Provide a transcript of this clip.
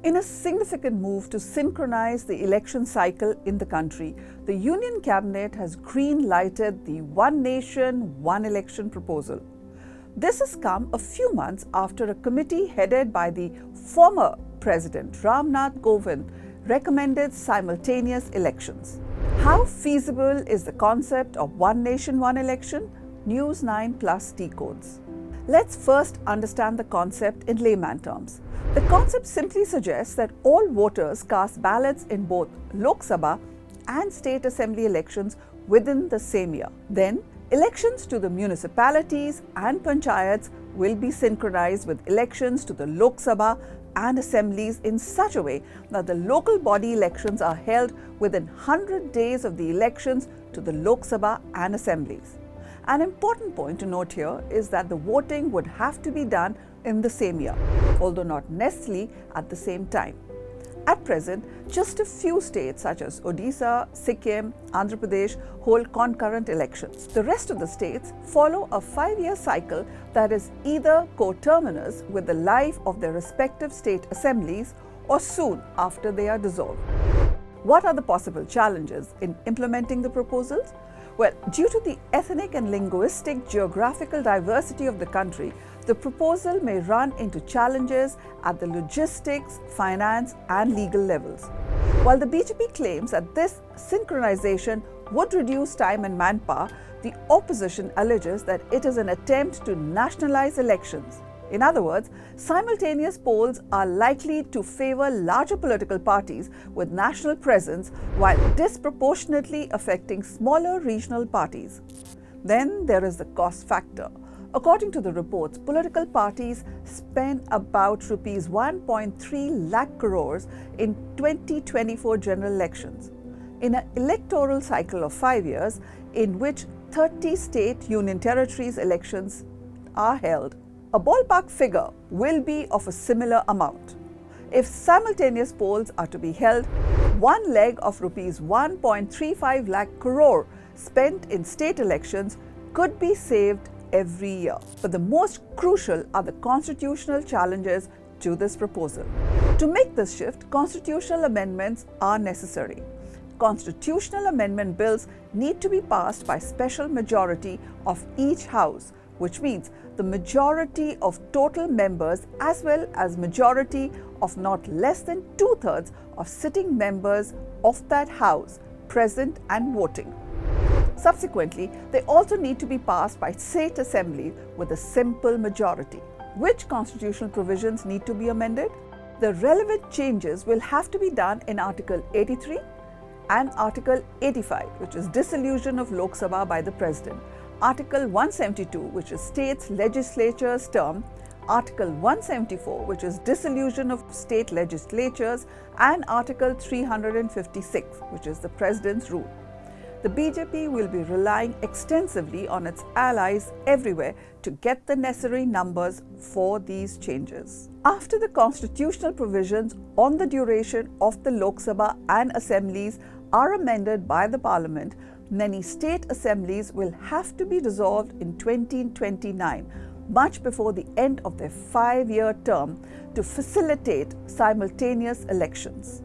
In a significant move to synchronize the election cycle in the country, the Union Cabinet has green-lighted the One Nation, One Election proposal. This has come a few months after a committee headed by the former President Ram Nath Kovind recommended simultaneous elections. How feasible is the concept of One Nation, One Election? News9 plus Decodes. Let's first understand the concept in layman terms. The concept simply suggests that all voters cast ballots in both Lok Sabha and state assembly elections within the same year. Then, elections to the municipalities and panchayats will be synchronized with elections to the Lok Sabha and assemblies in such a way that the local body elections are held within 100 days of the elections to the Lok Sabha and assemblies. An important point to note here is that the voting would have to be done in the same year, although not necessarily at the same time. At present, just a few states such as Odisha, Sikkim, Andhra Pradesh hold concurrent elections. The rest of the states follow a 5-year cycle that is either coterminous with the life of their respective state assemblies or soon after they are dissolved. What are the possible challenges in implementing the proposals? Well, due to the ethnic and linguistic geographical diversity of the country, the proposal may run into challenges at the logistics, finance and legal levels. While the BJP claims that this synchronization would reduce time and manpower, the opposition alleges that it is an attempt to nationalise elections. In other words, simultaneous polls are likely to favour larger political parties with national presence while disproportionately affecting smaller regional parties. Then there is the cost factor. According to the reports, political parties spend about Rs 1.3 lakh crores in 2024 general elections. In an electoral cycle of 5 years, in which 30 state union territories elections are held, a ballpark figure will be of a similar amount. If simultaneous polls are to be held, one leg of Rs 1.35 lakh crore spent in state elections could be saved every year. But the most crucial are the constitutional challenges to this proposal. To make this shift, constitutional amendments are necessary. Constitutional amendment bills need to be passed by special majority of each house, which means the majority of total members as well as majority of not less than 2/3 of sitting members of that house present and voting. Subsequently, they also need to be passed by state assembly with a simple majority. Which constitutional provisions need to be amended? The relevant changes will have to be done in Article 83 and Article 85, which is dissolution of Lok Sabha by the President, Article 172, which is states legislature's term, Article 174, which is dissolution of state legislatures, and Article 356, which is the President's rule. The BJP will be relying extensively on its allies everywhere to get the necessary numbers for these changes. After the constitutional provisions on the duration of the Lok Sabha and assemblies are amended by the Parliament, many state assemblies will have to be dissolved in 2029, much before the end of their 5-year term, to facilitate simultaneous elections.